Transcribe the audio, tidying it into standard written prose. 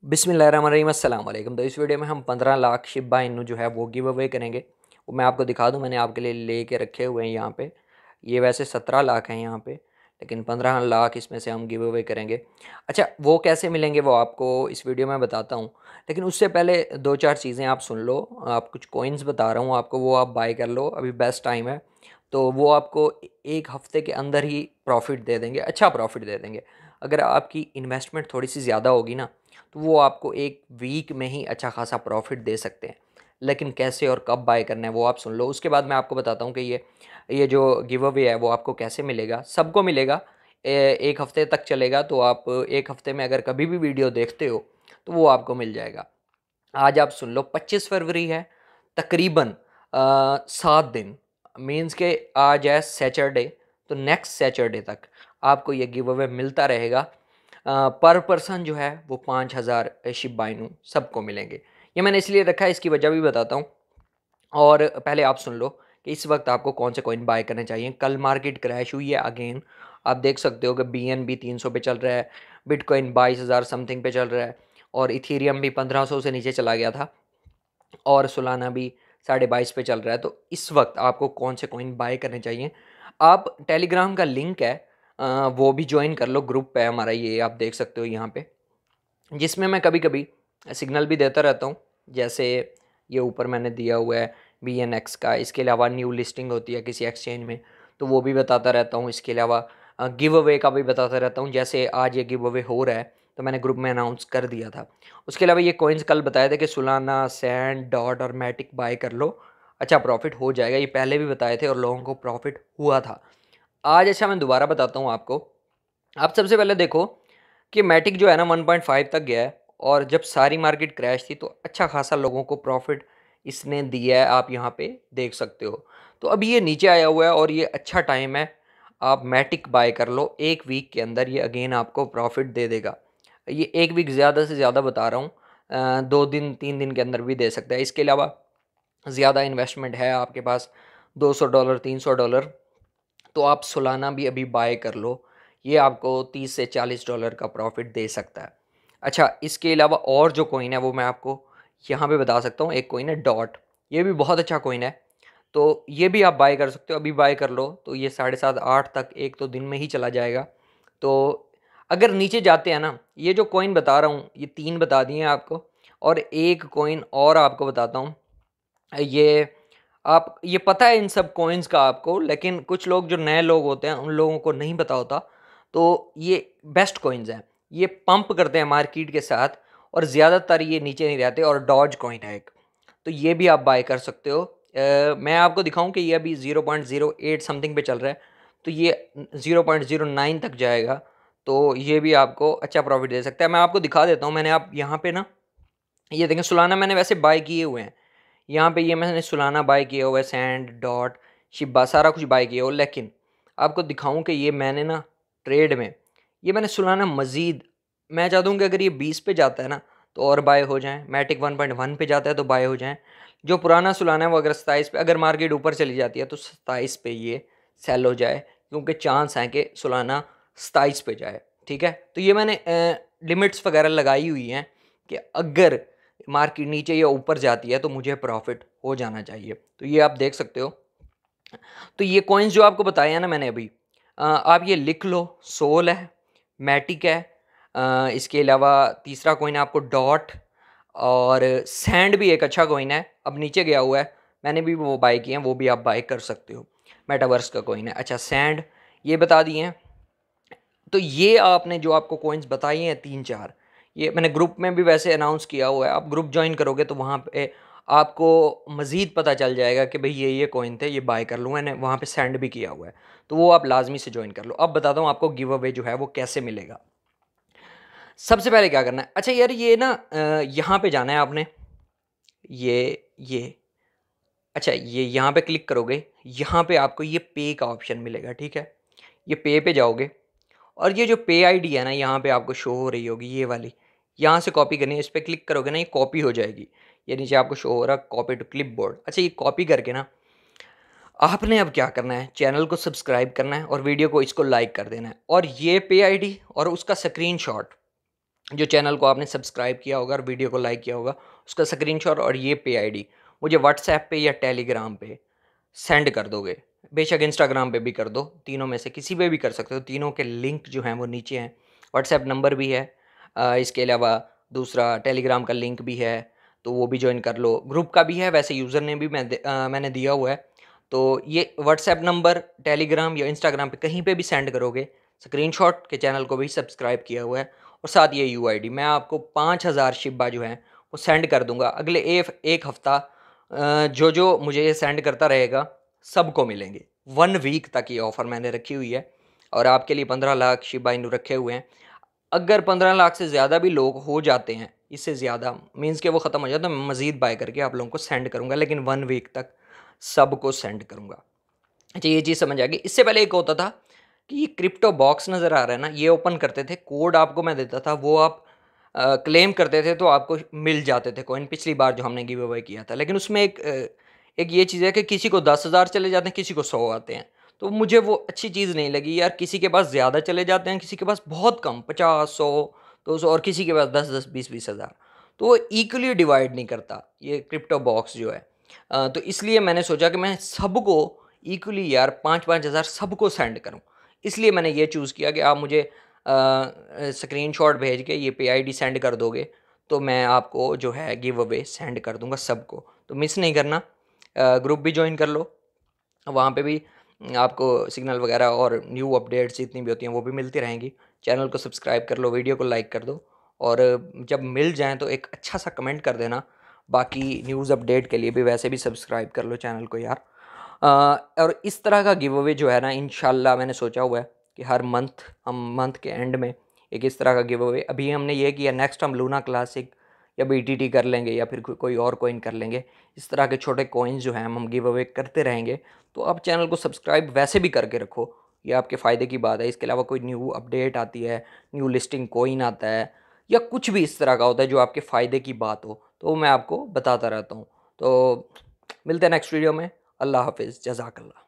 बिस्मिल्लाहिर्रहमानिर्रहीम अस्सलाम वालेकुम। तो इस वीडियो में हम 15 लाख शिबा इनू जो है वो गिव अवे करेंगे। वो मैं आपको दिखा दूं, मैंने आपके लिए लेके रखे हुए हैं यहाँ पे। ये वैसे 17 लाख हैं यहाँ पे, लेकिन 15 लाख इसमें से हम गिव अवे करेंगे। अच्छा, वो कैसे मिलेंगे वो आपको इस वीडियो में बताता हूँ, लेकिन उससे पहले दो चार चीज़ें आप सुन लो। आप कुछ कॉइन्स बता रहा हूँ आपको, वो आप बाय कर लो, अभी बेस्ट टाइम है। तो वो आपको एक हफ्ते के अंदर ही प्रॉफिट दे देंगे, अच्छा प्रॉफिट दे देंगे। अगर आपकी इन्वेस्टमेंट थोड़ी सी ज़्यादा होगी ना, तो वो आपको एक वीक में ही अच्छा खासा प्रॉफिट दे सकते हैं। लेकिन कैसे और कब बाय करना है वो आप सुन लो, उसके बाद मैं आपको बताता हूँ कि ये जो गिव अवे है वो आपको कैसे मिलेगा। सबको मिलेगा, एक हफ्ते तक चलेगा। तो आप एक हफ्ते में अगर कभी भी वीडियो देखते हो तो वो आपको मिल जाएगा। आज आप सुन लो, 25 फरवरी है, तकरीबन 7 दिन, मीन्स के आज है सैटरडे, तो नेक्स्ट सैटरडे तक आपको ये गिव अवे मिलता रहेगा। पर पर्सन जो है वो 5,000 शिबा इनू सबको मिलेंगे। ये मैंने इसलिए रखा है, इसकी वजह भी बताता हूँ। और पहले आप सुन लो कि इस वक्त आपको कौन से कॉइन बाय करने चाहिए। कल मार्केट क्रैश हुई है अगेन, आप देख सकते हो कि BNB 300 पे चल रहा है, बिटकॉइन 22,000 समथिंग पे चल रहा है, और इथेरियम भी 1500 से नीचे चला गया था, और सोलाना भी 22.5 पे चल रहा है। तो इस वक्त आपको कौन से कॉइन बाय करने चाहिए। आप टेलीग्राम का लिंक है, वो भी ज्वाइन कर लो, ग्रुप है हमारा, ये आप देख सकते हो यहाँ पे, जिसमें मैं कभी कभी सिग्नल भी देता रहता हूँ। जैसे ये ऊपर मैंने दिया हुआ है BNX का, इसके अलावा न्यू लिस्टिंग होती है किसी एक्सचेंज में, तो वो भी बताता रहता हूँ। इसके अलावा गिव अवे का भी बताता रहता हूँ। जैसे आज ये गिव अवे हो रहा है तो मैंने ग्रुप में अनाउंस कर दिया था। उसके अलावा ये कॉइन्स कल बताए थे कि सुलाना, सैंड, डॉट और मैटिक बाय कर लो, अच्छा प्रॉफिट हो जाएगा। ये पहले भी बताए थे और लोगों को प्रॉफिट हुआ था। आज अच्छा मैं दोबारा बताता हूँ आपको। आप सबसे पहले देखो कि मैटिक जो है ना 1.5 तक गया है, और जब सारी मार्केट क्रैश थी तो अच्छा खासा लोगों को प्रॉफिट इसने दिया है, आप यहाँ पे देख सकते हो। तो अभी ये नीचे आया हुआ है और ये अच्छा टाइम है, आप मैटिक बाय कर लो। एक वीक के अंदर ये अगेन आपको प्रॉफिट दे देगा। ये एक वीक ज़्यादा से ज़्यादा बता रहा हूँ, 2 दिन 3 दिन के अंदर भी दे सकता है। इसके अलावा ज़्यादा इन्वेस्टमेंट है आपके पास, $200 $300, तो आप सोलाना भी अभी बाय कर लो। ये आपको $30 से $40 का प्रॉफिट दे सकता है। अच्छा, इसके अलावा और जो कॉइन है वो मैं आपको यहाँ पे बता सकता हूँ। एक कॉइन है डॉट, ये भी बहुत अच्छा कॉइन है, तो ये भी आप बाय कर सकते हो, अभी बाय कर लो। तो ये 7.5 8 तक एक तो दिन में ही चला जाएगा। तो अगर नीचे जाते हैं ना, ये जो कॉइन बता रहा हूँ ये 3 बता दिए हैं आपको, और एक कॉइन और आपको बताता हूँ। ये आप, ये पता है इन सब कॉइन्स का आपको, लेकिन कुछ लोग जो नए लोग होते हैं उन लोगों को नहीं पता होता। तो ये बेस्ट कॉइन्स हैं, ये पंप करते हैं मार्केट के साथ, और ज़्यादातर ये नीचे नहीं रहते। और डॉज कॉइन है एक, तो ये भी आप बाय कर सकते हो। मैं आपको दिखाऊं कि ये अभी 0.08 समथिंग पे चल रहा है, तो ये 0.09 तक जाएगा, तो ये भी आपको अच्छा प्रॉफिट दे सकता है। मैं आपको दिखा देता हूँ। मैंने आप यहाँ पे ना, ये देखें, सुलाना मैंने वैसे बाय किए हुए हैं। यहाँ पे ये मैंने सुलाना बाय किया हुआ है, सैंड, डॉट, शिब्बा, सारा कुछ बाय किया हुआ। लेकिन आपको दिखाऊं कि ये मैंने ना ट्रेड में, ये मैंने सुलाना मज़ीद, मैं चाहता हूँ कि अगर ये 20 पे जाता है ना तो और बाय हो जाए, मैटिक 1.1 पे जाता है तो बाय हो जाए। जो पुराना सुलाना है वो अगर 27 पे, अगर मार्केट ऊपर चली जाती है तो 27 पे ये सेल हो जाए, क्योंकि चांस है कि सुलाना 27 पे जाए। ठीक है, तो ये मैंने लिमिट्स वगैरह लगाई हुई हैं कि अगर मार्केट नीचे या ऊपर जाती है तो मुझे प्रॉफिट हो जाना चाहिए। तो ये आप देख सकते हो। तो ये कॉइन्स जो आपको बताए हैं ना मैंने अभी, आप ये लिख लो। सोल है, मैटिक है, इसके अलावा तीसरा कॉइन आपको डॉट, और सैंड भी एक अच्छा कॉइन है, अब नीचे गया हुआ है, मैंने भी वो बाय किए हैं, वो भी आप बाय कर सकते हो। मेटावर्स का कॉइन है। अच्छा, सैंड ये बता दिए हैं। तो ये आपने जो आपको कॉइन्स बताई हैं 3 4, ये मैंने ग्रुप में भी वैसे अनाउंस किया हुआ है। आप ग्रुप ज्वाइन करोगे तो वहाँ पे आपको मज़ीद पता चल जाएगा कि भाई ये कॉइन थे, ये बाय कर लूँ। मैंने वहाँ पे सेंड भी किया हुआ है, तो वो आप लाजमी से ज्वाइन कर लो। अब बताता हूँ आपको गिव अवे जो है वो कैसे मिलेगा। सबसे पहले क्या करना है, अच्छा यार ये ना यहाँ पे जाना है आपने, ये अच्छा, ये यहाँ पे क्लिक करोगे, यहाँ पे आपको ये पे का ऑप्शन मिलेगा। ठीक है, ये पे जाओगे, और ये जो पे आईडी है ना यहाँ पे आपको शो हो रही होगी, ये वाली, यहाँ से कॉपी करनी है। इस पर क्लिक करोगे ना, ये कॉपी हो जाएगी। ये नीचे आपको शो हो रहा है कॉपी टू क्लिपबोर्ड। अच्छा, ये कॉपी करके ना आपने अब क्या करना है, चैनल को सब्सक्राइब करना है और वीडियो को इसको लाइक कर देना है, और ये पे आईडी और उसका स्क्रीनशॉट जो चैनल को आपने सब्सक्राइब किया होगा और वीडियो को लाइक किया होगा, उसका स्क्रीनशॉट और ये पे आईडी मुझे व्हाट्सएप पे या टेलीग्राम पे सेंड कर दोगे। बेशक इंस्टाग्राम पे भी कर दो, तीनों में से किसी पे भी कर सकते हो। तीनों के लिंक जो हैं वो नीचे हैं, व्हाट्सएप नंबर भी है, इसके अलावा दूसरा टेलीग्राम का लिंक भी है, तो वो भी ज्वाइन कर लो। ग्रुप का भी है, वैसे यूज़र नेम भी मैंने दिया हुआ है। तो ये व्हाट्सएप नंबर, टेलीग्राम या इंस्टाग्राम पे कहीं पे भी सेंड करोगे स्क्रीनशॉट के चैनल को भी सब्सक्राइब किया हुआ है और साथ ये यूआईडी, मैं आपको 5000 शिब्बा जो हैं वो सेंड कर दूंगा। अगले एक हफ्ता जो जो मुझे ये सेंड करता रहेगा सबको मिलेंगे। 1 वीक तक ये ऑफ़र मैंने रखी हुई है और आपके लिए 15 लाख शिबा इनू रखे हुए हैं। अगर 15 लाख से ज़्यादा भी लोग हो जाते हैं, इससे ज़्यादा मीन्स के वो ख़त्म हो जाए, तो मैं मज़ीद बाय करके आप लोगों को सेंड करूँगा, लेकिन 1 वीक तक सबको सेंड करूँगा। अच्छा, ये चीज़ समझ आ गई। इससे पहले एक होता था कि ये क्रिप्टो बॉक्स नज़र आ रहा है ना, ये ओपन करते थे, कोड आपको मैं देता था, वो आप क्लेम करते थे तो आपको मिल जाते थे कॉइन। पिछली बार जो हमने गिव अवे किया था, लेकिन उसमें एक ये चीज़ है कि किसी को 10,000 चले जाते हैं, किसी को 100 आते हैं। तो मुझे वो अच्छी चीज़ नहीं लगी यार, किसी के पास ज़्यादा चले जाते हैं, किसी के पास बहुत कम 50, 100, 200 और किसी के पास 10-10, 20-20 हज़ार। तो वो इक्वली डिवाइड नहीं करता ये क्रिप्टो बॉक्स जो है। तो इसलिए मैंने सोचा कि मैं सबको इक्वली यार 5-5 हज़ार सबको सेंड करूं। इसलिए मैंने ये चूज़ किया कि आप मुझे स्क्रीनशॉट भेज के ये पे आईडी सेंड कर दोगे तो मैं आपको जो है गिव अवे सेंड कर दूंगा सबको। तो मिस नहीं करना, ग्रुप भी ज्वाइन कर लो, वहाँ पे भी आपको सिग्नल वगैरह और न्यू अपडेट्स जितनी भी होती हैं वो भी मिलती रहेंगी। चैनल को सब्सक्राइब कर लो, वीडियो को लाइक कर दो और जब मिल जाएँ तो एक अच्छा सा कमेंट कर देना। बाकी न्यूज़ अपडेट के लिए भी वैसे भी सब्सक्राइब कर लो चैनल को यार। और इस तरह का गिव अवे जो है ना, इंशाल्लाह मैंने सोचा हुआ है कि हर हम मंथ के एंड में एक इस तरह का गिव अवे, अभी हमने ये किया, नेक्स्ट हम लूना क्लासिक या बीटीटी कर लेंगे या फिर कोई और कॉइन कर लेंगे। इस तरह के छोटे कॉइन्स जो हैं हम गिव अवे करते रहेंगे। तो आप चैनल को सब्सक्राइब वैसे भी करके रखो, ये आपके फ़ायदे की बात है। इसके अलावा कोई न्यू अपडेट आती है, न्यू लिस्टिंग कॉइन आता है या कुछ भी इस तरह का होता है जो आपके फ़ायदे की बात हो, तो मैं आपको बताता रहता हूँ। तो मिलते हैं नेक्स्ट वीडियो में। अल्लाह हाफिज़, जज़ाकल्लाह।